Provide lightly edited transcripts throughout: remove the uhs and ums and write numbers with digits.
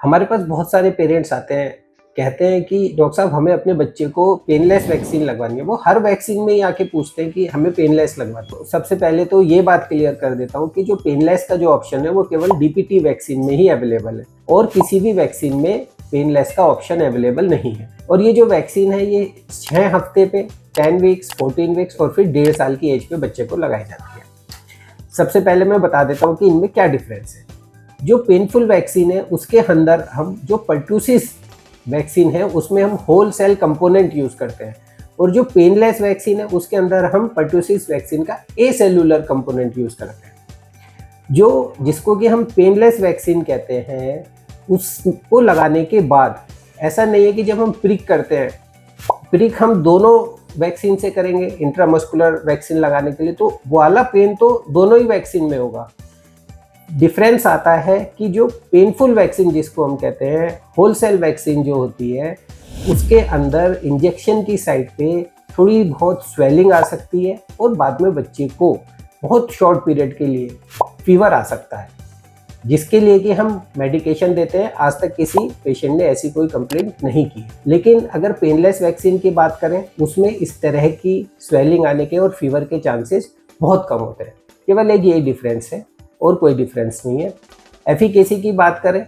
हमारे पास बहुत सारे पेरेंट्स आते हैं, कहते हैं कि डॉक्टर साहब हमें अपने बच्चे को पेनलेस वैक्सीन लगवानी है। वो हर वैक्सीन में ही आके पूछते हैं कि हमें पेनलेस लगवा दो। सबसे पहले तो ये बात क्लियर कर देता हूँ कि जो पेनलेस का जो ऑप्शन है वो केवल डीपीटी वैक्सीन में ही अवेलेबल है और किसी भी वैक्सीन में पेनलेस का ऑप्शन अवेलेबल नहीं है। और ये जो वैक्सीन है ये 6 हफ्ते पे, 10 वीक्स, 14 वीक्स और फिर 1.5 साल की एज पे बच्चे को लगाई जाती है। सबसे पहले मैं बता देता हूँ कि इनमें क्या डिफरेंस है। जो पेनफुल वैक्सीन है उसके अंदर हम जो पर्टूसिस वैक्सीन है उसमें हम होल सेल कंपोनेंट यूज़ करते हैं और जो पेनलेस वैक्सीन है उसके अंदर हम पर्टूसिस वैक्सीन का ए सेलुलर कंपोनेंट यूज़ करते हैं। जो जिसको कि हम पेनलेस वैक्सीन कहते हैं, उसको लगाने के बाद ऐसा नहीं है कि जब हम प्रिक करते हैं, प्रिक हम दोनों वैक्सीन से करेंगे इंट्रामस्कुलर वैक्सीन लगाने के लिए, तो वो वाला पेन तो दोनों ही वैक्सीन में होगा। डिफरेंस आता है कि जो पेनफुल वैक्सीन जिसको हम कहते हैं, होल सेल वैक्सीन जो होती है, उसके अंदर इंजेक्शन की साइट पे थोड़ी बहुत स्वेलिंग आ सकती है और बाद में बच्चे को बहुत शॉर्ट पीरियड के लिए फीवर आ सकता है, जिसके लिए कि हम मेडिकेशन देते हैं। आज तक किसी पेशेंट ने ऐसी कोई कंप्लेंट नहीं की। लेकिन अगर पेनलेस वैक्सीन की बात करें उसमें इस तरह की स्वेलिंग आने के और फीवर के चांसेस बहुत कम होते हैं। केवल एक यही डिफरेंस है और कोई डिफरेंस नहीं है। एफिकेसी की बात करें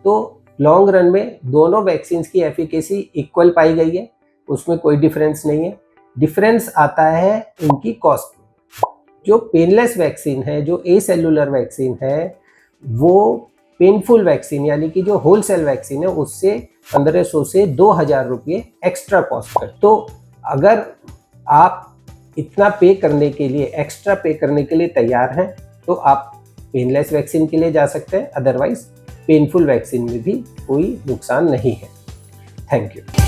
तो लॉन्ग रन में दोनों वैक्सीन की एफिकेसी इक्वल पाई गई है, उसमें कोई डिफरेंस नहीं है। डिफरेंस आता है उनकी कॉस्ट में। जो पेनलेस वैक्सीन है, जो ए सेलुलर वैक्सीन है, वो पेनफुल वैक्सीन यानी कि जो होल सेल वैक्सीन है उससे 1500 से 2000 रुपये एक्स्ट्रा कॉस्ट कर। तो अगर आप इतना पे करने के लिए, एक्स्ट्रा पे करने के लिए तैयार हैं तो आप पेनलेस वैक्सीन के लिए जा सकते हैं, अदरवाइज पेनफुल वैक्सीन में भी कोई नुकसान नहीं है। Thank you.